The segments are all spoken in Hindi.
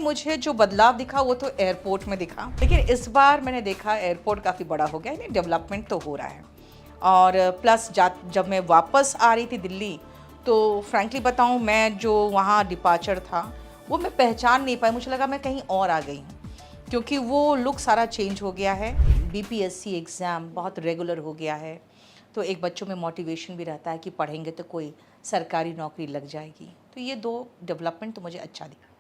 मुझे जो बदलाव दिखा वो तो एयरपोर्ट में दिखा, लेकिन इस बार मैंने देखा एयरपोर्ट काफ़ी बड़ा हो गया है, डेवलपमेंट तो हो रहा है। और प्लस जब मैं वापस आ रही थी दिल्ली, तो फ्रैंकली बताऊं, मैं जो वहाँ डिपार्चर था वो मैं पहचान नहीं पाई। मुझे लगा मैं कहीं और आ गई हूँ, क्योंकि वो लुक सारा चेंज हो गया है। बीपीएससी एग्ज़ाम बहुत रेगुलर हो गया है, तो एक बच्चों में मोटिवेशन भी रहता है कि पढ़ेंगे तो कोई सरकारी नौकरी लग जाएगी। तो ये दो डेवलपमेंट तो मुझे अच्छा दिखा।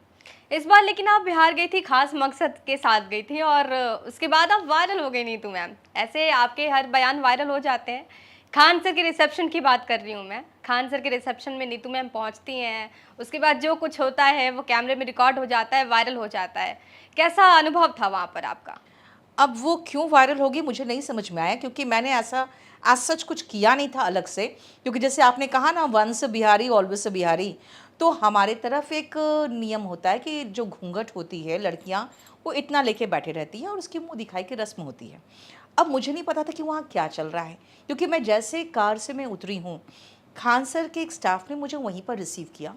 इस बार लेकिन आप बिहार गई थी खास मकसद के साथ गई थी और उसके बाद आप वायरल हो गई नीतू मैम। ऐसे आपके हर बयान वायरल हो जाते हैं। खान सर के रिसेप्शन की बात कर रही हूँ मैं। खान सर के रिसेप्शन में नीतू मैम पहुँचती हैं, उसके बाद जो कुछ होता है वो कैमरे में रिकॉर्ड हो जाता है, वायरल हो जाता है। कैसा अनुभव था वहाँ पर आपका? अब वो क्यों वायरल होगी मुझे नहीं समझ में आया, क्योंकि मैंने ऐसा एज सच कुछ किया नहीं था अलग से। क्योंकि जैसे आपने कहा ना, वंस बिहारी ऑलवेज बिहारी, तो हमारे तरफ एक नियम होता है कि जो घूंघट होती है, लड़कियां वो इतना लेके बैठे रहती हैं और उसकी मुंह दिखाई की रस्म होती है। अब मुझे नहीं पता था कि वहाँ क्या चल रहा है, क्योंकि मैं जैसे कार से मैं उतरी हूँ, खान सर के एक स्टाफ ने मुझे वहीं पर रिसीव किया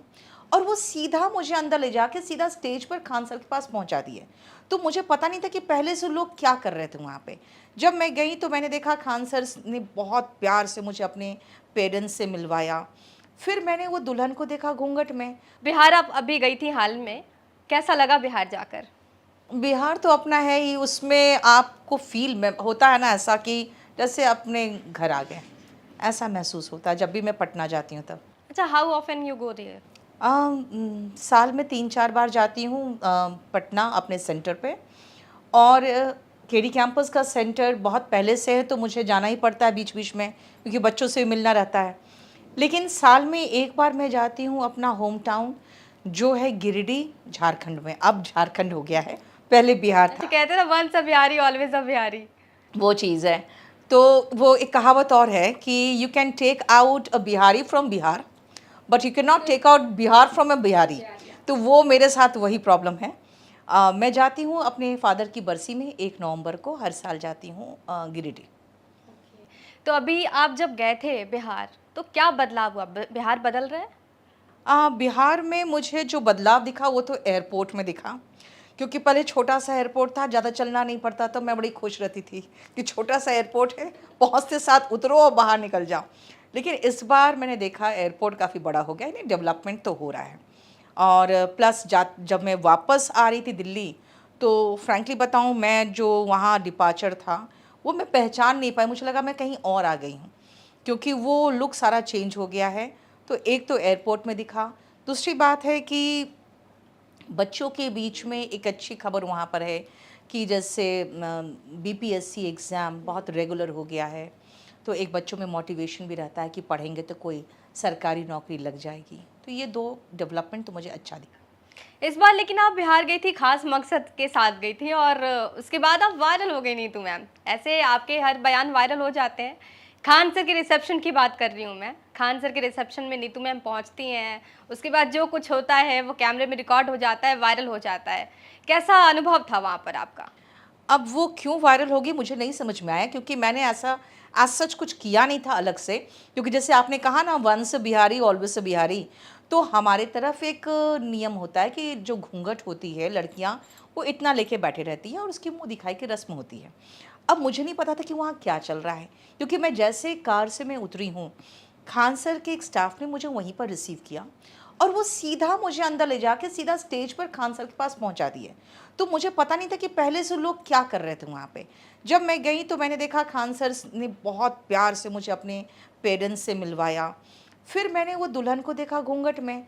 और वो सीधा मुझे अंदर ले जाके सीधा स्टेज पर खान सर के पास पहुंचा दिए। तो मुझे पता नहीं था कि पहले से लोग क्या कर रहे थे वहाँ पे। जब मैं गई तो मैंने देखा खान सर ने बहुत प्यार से मुझे अपने पेरेंट्स से मिलवाया। फिर मैंने वो दुल्हन को देखा घूंघट में। बिहार आप अभी गई थी हाल में, कैसा लगा बिहार जाकर? बिहार तो अपना है ही, उसमें आपको फील में होता है ना ऐसा कि जैसे अपने घर आ गए, ऐसा महसूस होता है जब भी मैं पटना जाती हूँ तब। अच्छा, how often you go there? साल में 3-4 बार जाती हूँ पटना अपने सेंटर पे। और केडी कैंपस का सेंटर बहुत पहले से है, तो मुझे जाना ही पड़ता है बीच बीच में, क्योंकि बच्चों से मिलना रहता है। लेकिन साल में एक बार मैं जाती हूँ अपना होम टाउन, जो है गिरिडीह, झारखंड में। अब झारखंड हो गया है, पहले बिहार अच्छा, था। कहते हैं ना, once a Bihari always a Bihari. वो चीज़ है। तो वो एक कहावत और है कि you can take out a Bihari from Bihar, but you can not take out Bihar from a Bihari. तो वो मेरे साथ वही प्रॉब्लम है। मैं जाती हूँ अपने फादर की बरसी में, 1 नवंबर को हर साल जाती हूँ गिरिडीह। तो अभी आप जब गए थे बिहार, तो क्या बदलाव हुआ? बिहार बदल रहा है? बिहार में मुझे जो बदलाव दिखा वो तो एयरपोर्ट में दिखा, क्योंकि पहले छोटा सा एयरपोर्ट था, ज़्यादा चलना नहीं पड़ता, तो मैं बड़ी खुश रहती थी कि छोटा सा एयरपोर्ट है, पहुँचते साथ उतरो और बाहर निकल जाओ। लेकिन इस बार मैंने देखा एयरपोर्ट काफ़ी बड़ा हो गया है, डेवलपमेंट तो हो रहा है। और प्लस जब मैं वापस आ रही थी दिल्ली, तो फ्रैंकली बताऊं, मैं जो वहाँ डिपार्चर था वो मैं पहचान नहीं पाई। मुझे लगा मैं कहीं और आ गई हूँ, क्योंकि वो लुक सारा चेंज हो गया है। तो एक तो एयरपोर्ट में दिखा, दूसरी बात है कि बच्चों के बीच में एक अच्छी खबर वहाँ पर है कि जैसे बीपीएससी एग्ज़ाम बहुत रेगुलर हो गया है, तो एक बच्चों में मोटिवेशन भी रहता है कि पढ़ेंगे तो कोई सरकारी नौकरी लग जाएगी। तो ये दो डेवलपमेंट तो मुझे अच्छा दिखा। इस बार लेकिन आप बिहार गई थी खास मकसद के साथ गई थी और उसके बाद आप वायरल हो गई नीतू मैम। ऐसे आपके हर बयान वायरल हो जाते हैं। खान सर के रिसेप्शन की बात कर रही हूँ मैं। खान सर के रिसेप्शन में नीतू मैम पहुँचती हैं, उसके बाद जो कुछ होता है वो कैमरे में रिकॉर्ड हो जाता है, वायरल हो जाता है। कैसा अनुभव था वहाँ पर आपका? अब वो क्यों वायरल होगी मुझे नहीं समझ में आया, क्योंकि मैंने ऐसा एज सच कुछ किया नहीं था अलग से। क्योंकि जैसे आपने कहा ना, वंस बिहारी ऑलवेज बिहारी, तो हमारे तरफ एक नियम होता है कि जो घूंघट होती है, लड़कियां वो इतना लेके बैठे रहती हैं और उसकी मुंह दिखाई की रस्म होती है। अब मुझे नहीं पता था कि वहाँ क्या चल रहा है, क्योंकि मैं जैसे कार से मैं उतरी हूँ, खान सर के एक स्टाफ ने मुझे वहीं पर रिसीव किया और वो सीधा मुझे अंदर ले जाके सीधा स्टेज पर खान सर के पास पहुंचा दिए। तो मुझे पता नहीं था कि पहले से लोग क्या कर रहे थे वहाँ पे। जब मैं गई तो मैंने देखा खान सर ने बहुत प्यार से मुझे अपने पेरेंट्स से मिलवाया। फिर मैंने वो दुल्हन को देखा घूंघट में।